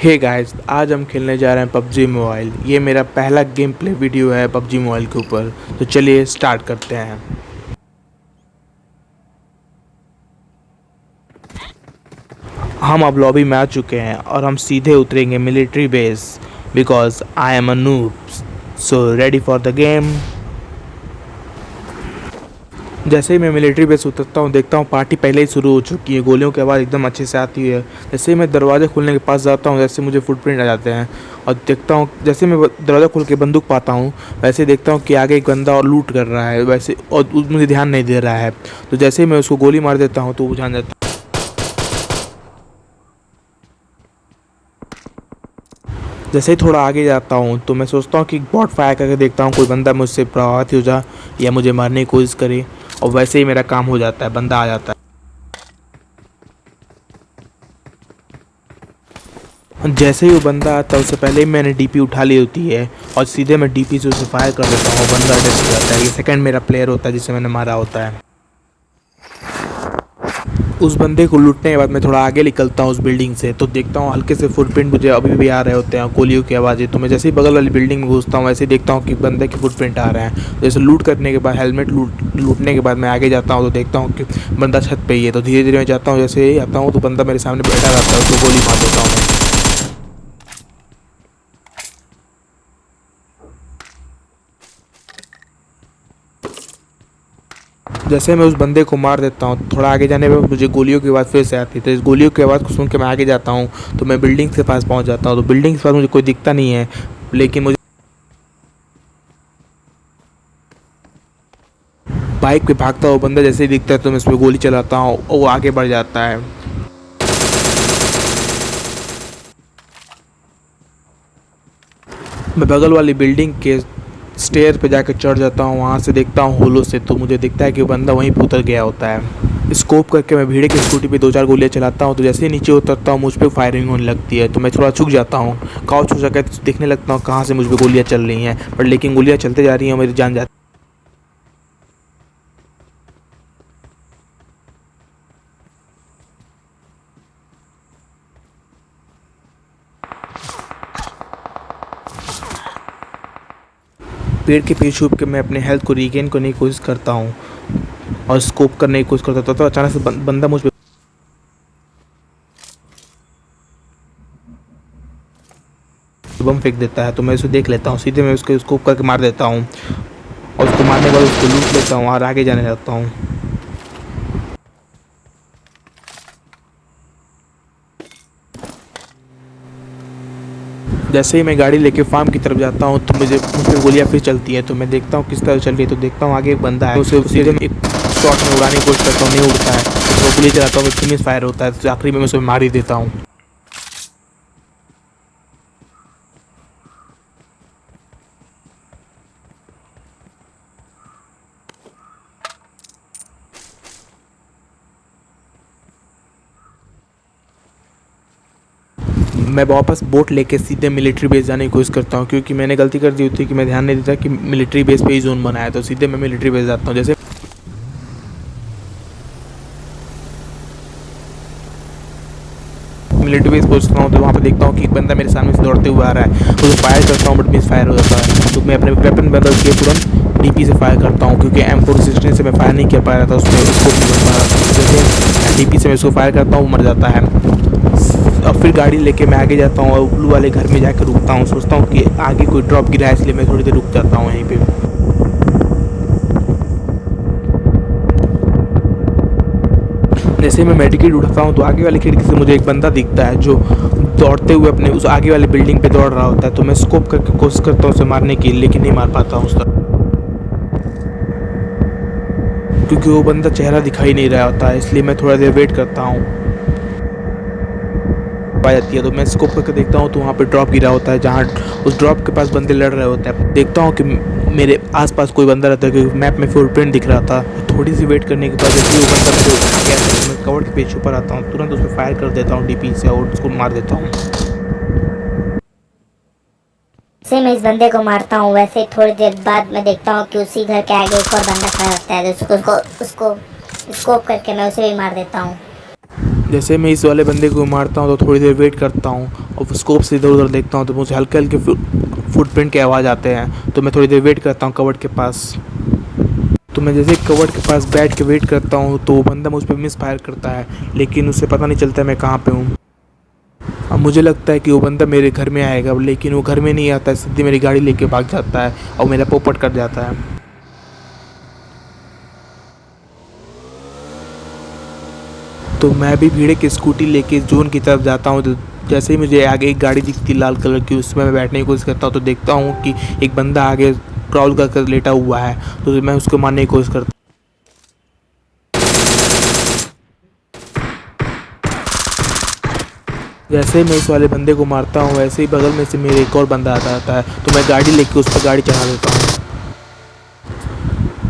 Hey guys, आज हम खेलने जा रहे हैं पबजी मोबाइल। ये मेरा पहला गेम प्ले वीडियो है पबजी मोबाइल के ऊपर। तो चलिए स्टार्ट करते हैं। हम अब लॉबी में आ चुके हैं और हम सीधे उतरेंगे military base because I am a noob. So ready for the game. जैसे ही मैं मिलिट्री बेस उतरता हूँ देखता हूँ पार्टी पहले ही शुरू हो चुकी है। गोलियों की आवाज़ एकदम अच्छे से आती है। जैसे ही मैं दरवाज़ा खोलने के पास जाता हूँ जैसे मुझे फुटप्रिंट आ जाते हैं और देखता हूँ जैसे मैं दरवाज़ा खोल के बंदूक पाता हूँ वैसे देखता हूँ कि आगे एक बंदा और लूट कर रहा है वैसे और मुझे ध्यान नहीं दे रहा है। तो जैसे ही मैं उसको गोली मार देता हूँ तो वो जान जाता। जैसे ही थोड़ा आगे जाता हूँ तो मैं सोचता हूँ कि बॉट फायर करके देखता हूँ कोई बंदा मुझसे प्रभावित हो जा या मुझे मारने की कोशिश करे, और वैसे ही मेरा काम हो जाता है, बंदा आ जाता है। जैसे ही वो बंदा आता है उससे पहले ही मैंने डीपी उठा ली होती है और सीधे मैं डीपी से उसे फायर कर देता हूँ। बंदा डेथ हो जाता है। ये सेकंड मेरा प्लेयर होता है जिसे मैंने मारा होता है। उस बंदे को लूटने के बाद मैं थोड़ा आगे निकलता हूँ उस बिल्डिंग से तो देखता हूँ हल्के से फुटप्रिंट मुझे अभी भी आ रहे होते हैं, गोलियों की आवाज़ें। तो मैं जैसे ही बगल वाली बिल्डिंग में घुसता हूँ वैसे ही देखता हूँ कि बंदे के फुटप्रिंट आ रहे हैं। जैसे लूट करने के बाद हेलमेट लूटने के बाद मैं आगे जाता हूँ तो देखता हूँ कि बंदा छत पे ही है। तो धीरे धीरे मैं जाता हूँ, जैसे ही आता हूँ तो बंदा मेरे सामने बैठा रहता है, उसको गोली मार देता हूँ मैं। जैसे मैं उस बंदे को मार देता हूँ थोड़ा आगे जाने पे मुझे गोलियों की आवाज़ फिर से आती है। तो इस गोलियों की आवाज़ को सुन के मैं आगे जाता हूँ तो मैं बिल्डिंग के पास पहुँच जाता हूँ। तो बिल्डिंग के पास मुझे कोई दिखता नहीं है, लेकिन मुझे बाइक पे भागता हुआ बंदा जैसे ही दिखता है तो मैं उस पर गोली चलाता हूँ और वो आगे बढ़ जाता है। मैं बगल वाली बिल्डिंग के स्टेयर पे जाकर चढ़ जाता हूँ। वहाँ से देखता हूँ होलो से तो मुझे दिखता है कि वो बंदा वहीं पे उतर गया होता है। स्कोप करके मैं भीड़े की स्कूटी पे 2-4 गोलियाँ चलाता हूँ तो जैसे ही नीचे उतरता हूँ मुझ पर फायरिंग होने लगती है। तो मैं थोड़ा चुक जाता हूँ, काउच हो जाकर देखने लगता हूँ कहाँ से मुझ पर गोलियाँ चल रही हैं, पर लेकिन गोलियाँ चलते जा रही हैं और मेरी जान जाती है। पेड़ के पीछे छुप के मैं अपने हेल्थ को रीगेन करने की कोशिश करता हूँ और स्कोप करने की कोशिश करता था तो अचानक से बंदा मुझ पे बम फेंक देता है। तो मैं उसे देख लेता हूँ, सीधे मैं उसको स्कोप करके मार देता हूँ और उसको मारने के बाद उसको लूट लेता हूँ और आगे जाने लगता हूँ। जैसे ही मैं गाड़ी लेके फार्म की तरफ जाता हूँ तो मुझे मुझ पर गोलियाँ फिर चलती है। तो मैं देखता हूँ किस तरह चल रही है। तो देखता हूँ आगे एक बंदा है, उसे सीधे एक शॉट में उड़ाने की कोशिश करता हूँ, नहीं उड़ता है। तो गोली चलाता हूँ, फिनिश फायर होता है तो आखिरी में मैं उसे मार ही देता हूँ। मैं वापस बोट लेके सीधे मिलिट्री बेस जाने की कोशिश करता हूँ क्योंकि मैंने गलती कर दी थी कि मैं ध्यान नहीं देता कि मिलिट्री बेस पे ही जोन बना है। तो सीधे मैं मिलिट्री बेस जाता हूँ। जैसे मिलिट्री बेस पहुँचता हूँ तो वहाँ पर देखता हूँ कि एक बंदा मेरे सामने से दौड़ते हुए आ रहा है। उसे फायर करता हूँ बट मिस फायर हो जाता है। तो मैं अपने वेपन बदल के तुरंत डीपी से फायर करता हूँ क्योंकि M416 से मैं फायर नहीं कर पा रहा था, उसमें उसको नहीं बन पा रहा था। जैसे डीपी से मैं उसको फायर करता हूँ वो मर जाता है। अब फिर गाड़ी लेके मैं आगे जाता हूँ और ब्लू वाले घर में जाकर रुकता हूँ। सोचता हूँ कि आगे कोई ड्रॉप गिरा है इसलिए मैं थोड़ी देर रुक जाता हूँ यहीं पे। जैसे मैं मेडिकेट उठाता हूँ तो आगे वाली खिड़की से मुझे एक बंदा दिखता है जो दौड़ते हुए अपने उस आगे वाली बिल्डिंग पे दौड़ रहा होता है। तो मैं स्कोप करके कोशिश करता हूँ उसे मारने की, लेकिन नहीं मार पाता हूँ उस तरह क्योंकि वो बंदा चेहरा दिखाई नहीं रहा होता है। इसलिए मैं थोड़ा देर वेट करता हूँ, आ जाती है। तो मैं स्कोप करके देखता हूँ तो वहाँ पे ड्रॉप गिरा होता है जहाँ उस ड्रॉप के पास बंदे लड़ रहे होते हैं। देखता हूँ कि मेरे आसपास कोई बंदा रहता है क्योंकि मैप में फुटप्रिंट दिख रहा था। थोड़ी सी वेट करने के बाद जैसे वो बंदा मेरे आ गया तो मैं कवर के पीछे ऊपर आता हूँ, तुरंत उस पर फायर कर देता हूँ डीपी से और उसको मार देता हूँ। से मैं इस बंदे को मारता हूँ वैसे थोड़ी देर बाद मैं देखता हूँ कि उसी घर के आगे एक और बंदा खड़ा होता है तो उसको स्कोप करके मैं उसे भी मार देता हूँ। जैसे मैं इस वाले बंदे को मारता हूँ तो थोड़ी देर वेट करता हूँ और स्कोप से इधर उधर देखता हूँ तो मुझे हल्के हल्के फुटप्रिंट के आवाज़ आते हैं। तो मैं थोड़ी देर वेट करता हूँ कवर्ड के पास। तो मैं जैसे कवर्ड के पास बैठ के वेट करता हूँ तो वो बंदा मुझ पर मिस फायर करता है, लेकिन उसे पता नहीं चलता मैं कहाँ पे हूँ। अब मुझे लगता है कि वो बंदा मेरे घर में आएगा, लेकिन वो घर में नहीं आता है, सीधे मेरी गाड़ी लेके भाग जाता है और मेरा पोपट कर जाता है। तो मैं भी भीड़े की स्कूटी लेके जोन की तरफ जाता हूँ। तो जैसे ही मुझे आगे एक गाड़ी दिखती लाल कलर की, उसमें मैं बैठने की कोशिश करता हूँ तो देखता हूँ कि एक बंदा आगे क्रॉल कर लेटा हुआ है। तो मैं उसको मारने की कोशिश करता हूँ। जैसे ही मैं इस वाले बंदे को मारता हूँ वैसे ही बगल में से मेरे एक और बंदा आता है। तो मैं गाड़ी लेके उस पर गाड़ी चढ़ा देता हूँ।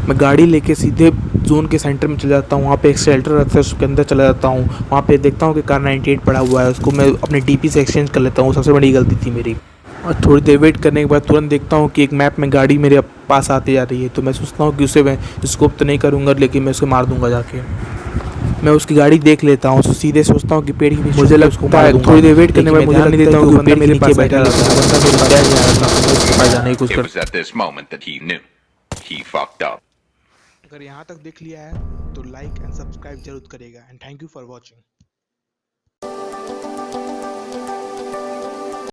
मैं गाड़ी लेके सीधे जोन के सेंटर में चला जाता हूँ। वहाँ पे एक शेल्टर रहता है, उसके अंदर चला जाता हूँ। वहाँ पे देखता हूँ कि कार 98 पड़ा हुआ है, उसको मैं अपने डीपी से एक्सचेंज कर लेता हूँ। सबसे बड़ी गलती थी मेरी। और थोड़ी देर वेट करने के बाद तुरंत देखता हूँ कि एक मैप में गाड़ी मेरे पास आती जा रही है। तो मैं सोचता हूँ कि उसे मैं स्कोप तो नहीं करूँगा, लेकिन मैं उसे मार दूँगा जाके। मैं उसकी गाड़ी देख लेता हूँ तो सीधे सोचता हूँ कि पेड़ के नीचे मुझे लगता है थोड़ी देर वेट करने के बाद मुझे नहीं देता हूँ कि पेड़ के नीचे बैठा रहता है। बंदा मेरे पास नहीं आ रहा था, मैं उसके पास जाने की कोशिश It करता। was at this moment that he knew. He fucked up. अगर यहाँ तक देख लिया है तो लाइक एंड सब्सक्राइब जरूर करेगा and thank you for watching.